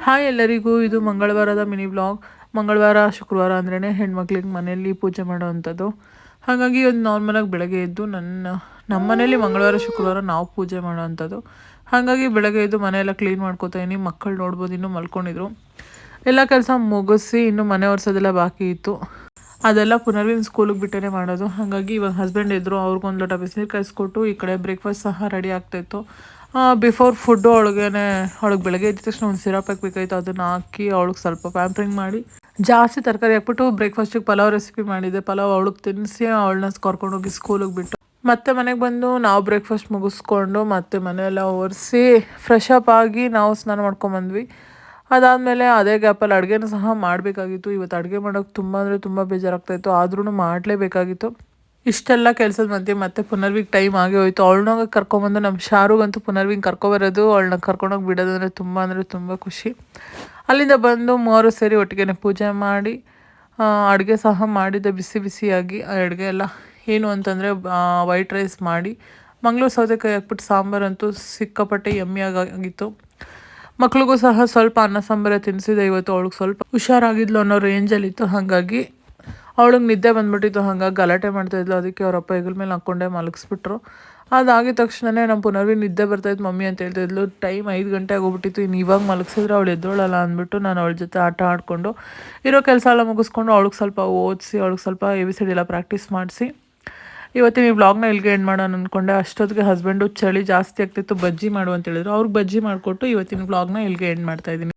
Hi ಎಲ್ಲರಿಗೂ, ಇದು ಮಂಗಳವಾರದ mini vlog. ಮಂಗಳವಾರ ಶುಕ್ರವಾರ ಅಂದ್ರೇ ಹೆಣ್ಮಕ್ಳಿಗೆ ಮನೆಯಲ್ಲಿ ಪೂಜೆ ಮಾಡೋವಂಥದ್ದು. ಹಾಗಾಗಿ ಒಂದು ನಾರ್ಮಲಾಗಿ ಬೆಳಗ್ಗೆ ಎದ್ದು ನಮ್ಮ ಮನೇಲಿ ಮಂಗಳವಾರ ಶುಕ್ರವಾರ ನಾವು ಪೂಜೆ ಮಾಡೋವಂಥದ್ದು. ಹಾಗಾಗಿ ಬೆಳಗ್ಗೆ ಎದ್ದು ಮನೆಯೆಲ್ಲ ಕ್ಲೀನ್ ಮಾಡ್ಕೋತಾಯಿನಿ. ಮಕ್ಕಳು ನೋಡ್ಬೋದು ಇನ್ನೂ ಮಲ್ಕೊಂಡಿದ್ರು. ಎಲ್ಲ ಕೆಲಸ ಮುಗಿಸಿ ಇನ್ನೂ ಮನೆ ಒರೆಸೋದೆಲ್ಲ ಬಾಕಿ ಇತ್ತು. ಅದೆಲ್ಲ ಪುನರ್ವಿನ ಸ್ಕೂಲಿಗೆ ಬಿಟ್ಟೇ ಮಾಡೋದು. ಹಾಗಾಗಿ ಇವಾಗ ಹಸ್ಬೆಂಡ್ ಇದ್ದರು, ಅವ್ರಿಗೊಂದು ಲೋಟ ಬಿಸಿನೀರು ಕಾಯಿಸ್ಕೊಟ್ಟು ಈ ಕಡೆ ಬ್ರೇಕ್ಫಾಸ್ಟ್ ಸಹ ರೆಡಿ ಆಗ್ತಾಯಿತ್ತು. ಬಿಫೋರ್ ಫುಡ್ಡು ಅವಳಿಗೆ ಬೆಳಗ್ಗೆ ಎದ್ದ ತಕ್ಷಣ ಒಂದು ಸಿರಪ್ ಹಾಕಬೇಕಾಯ್ತು. ಅದನ್ನು ಹಾಕಿ ಅವಳಿಗೆ ಸ್ವಲ್ಪ ಪ್ಯಾಂಪ್ರಿಂಗ್ ಮಾಡಿ ಜಾಸ್ತಿ ತರಕಾರಿ ಹಾಕ್ಬಿಟ್ಟು ಬ್ರೇಕ್ಫಾಸ್ಟಿಗೆ ಪಲಾವ್ ರೆಸಿಪಿ ಮಾಡಿದ್ದೆ. ಪಲಾವ್ ಅವಳಿಗೆ ತಿನ್ನಿಸಿ ಅವಳನ್ನ ಕರ್ಕೊಂಡೋಗಿ ಸ್ಕೂಲಿಗೆ ಬಿಟ್ಟು ಮತ್ತೆ ಮನೆಗೆ ಬಂದು ನಾವು ಬ್ರೇಕ್ಫಾಸ್ಟ್ ಮುಗಿಸ್ಕೊಂಡು ಮತ್ತೆ ಮನೆಯೆಲ್ಲ ಒರೆಸಿ ಫ್ರೆಶ್ ಅಪ್ ಆಗಿ ನಾವು ಸ್ನಾನ ಮಾಡ್ಕೊಂಬಂದ್ವಿ. ಅದಾದಮೇಲೆ ಅದೇ ಗ್ಯಾಪಲ್ಲಿ ಅಡುಗೆನೂ ಸಹ ಮಾಡಬೇಕಾಗಿತ್ತು. ಇವತ್ತು ಅಡುಗೆ ಮಾಡೋಕ್ಕೆ ತುಂಬ ಅಂದರೆ ತುಂಬ ಬೇಜಾರಾಗ್ತಾಯಿತ್ತು, ಆದ್ರೂ ಮಾಡಲೇಬೇಕಾಗಿತ್ತು. ಇಷ್ಟೆಲ್ಲ ಕೆಲಸದ ಮಧ್ಯೆ ಮತ್ತೆ ಪುನರ್ವಿಗೆ ಟೈಮ್ ಆಗೇ ಹೋಯಿತು. ಅವಳನ್ನ ಕರ್ಕೊಂಬಂದು ನಮ್ಮ ಶಾರುಗಂತೂ ಪುನರ್ವಿಗೆ ಕರ್ಕೊಬರೋದು, ಅವಳನ್ನ ಕರ್ಕೊಂಡೋಗಿ ಬಿಡೋದು ಅಂದರೆ ತುಂಬ ಖುಷಿ. ಅಲ್ಲಿಂದ ಬಂದು ಮೂವರು ಸೇರಿ ಒಟ್ಟಿಗೆ ಪೂಜೆ ಮಾಡಿ ಅಡುಗೆ ಸಹ ಮಾಡಿದ್ದೆ. ಬಿಸಿ ಬಿಸಿಯಾಗಿ ಅಡುಗೆ ಎಲ್ಲ ಏನು ಅಂತಂದರೆ ವೈಟ್ ರೈಸ್ ಮಾಡಿ ಮಂಗಳೂರು ಸೌತೆಕಾಯಿ ಹಾಕ್ಬಿಟ್ಟು ಸಾಂಬಾರಂತೂ ಸಿಕ್ಕಾಪಟ್ಟೆ ಯಮ್ಮಿಯಾಗಿತ್ತು. ಮಕ್ಳಿಗೂ ಸಹ ಸ್ವಲ್ಪ ಅನ್ನ ಸಾಂಬಾರೇ ತಿನ್ನಿಸಿದೆ ಇವತ್ತು. ಅವಳಿಗೆ ಸ್ವಲ್ಪ ಹುಷಾರಾಗಿದ್ಲು ಅನ್ನೋ ರೇಂಜಲ್ಲಿತ್ತು. ಹಾಗಾಗಿ ಅವಳಿಗೆ ನಿದ್ದೆ ಬಂದುಬಿಟ್ಟಿತ್ತು. ಹಾಗಾಗಿ ಗಲಾಟೆ ಮಾಡ್ತಾಯಿದ್ಲು. ಅದಕ್ಕೆ ಅವರಪ್ಪ ಹೆಗಲ ಮೇಲೆ ಹಾಕ್ಕೊಂಡೆ ಮಲಗಿಸ್ಬಿಟ್ರು. ಅದಾಗಿದ ತಕ್ಷಣವೇ ನಮ್ಮ ಪುನರ್ವಿ ನಿದ್ದೆ ಬರ್ತಾಯಿತ್ತು ಮಮ್ಮಿ ಅಂತ ಹೇಳ್ತಾಯಿದ್ಲು. ಟೈಮ್ 5 ಗಂಟೆ ಆಗೋಗ್ಬಿಟ್ಟಿತ್ತು. ಇನ್ನು ಇವಾಗ ಮಲಗಿಸಿದ್ರೆ ಅವಳು ಎದ್ದೋಳಲ್ಲ ಅಂದ್ಬಿಟ್ಟು ನಾನು ಅವಳ ಜೊತೆ ಆಟ ಆಡಿಕೊಂಡು ಇರೋ ಕೆಲಸ ಎಲ್ಲ ಮುಗಿಸ್ಕೊಂಡು ಅವಳಿಗೆ ಸ್ವಲ್ಪ ಓದಿಸಿ ಅವಳಿಗೆ ಸ್ವಲ್ಪ ABCD ಎಲ್ಲ ಪ್ರಾಕ್ಟೀಸ್ ಮಾಡಿಸಿ ಇವತ್ತಿನ ಈ ವ್ಲಾಗ್ನ ಇಲ್ಲಿಗೆ ಎಂಡ್ ಮಾಡೋಣ ಅಂದ್ಕೊಂಡೆ. ಅಷ್ಟೊತ್ತಿಗೆ ಹಸ್ಬೆಂಡು ಚಳಿ ಜಾಸ್ತಿ ಆಗ್ತಿತ್ತು, ಬಜ್ಜಿ ಮಾಡು ಅಂತ ಹೇಳಿದ್ರು. ಅವ್ರಿಗೆ ಬಜ್ಜಿ ಮಾಡಿಕೊಟ್ಟು ಇವತ್ತಿನ ವ್ಲಾಗ್ನ ಇಲ್ಲಿಗೆ ಎಂಡ್ ಮಾಡ್ತಾಯಿದ್ದೀನಿ.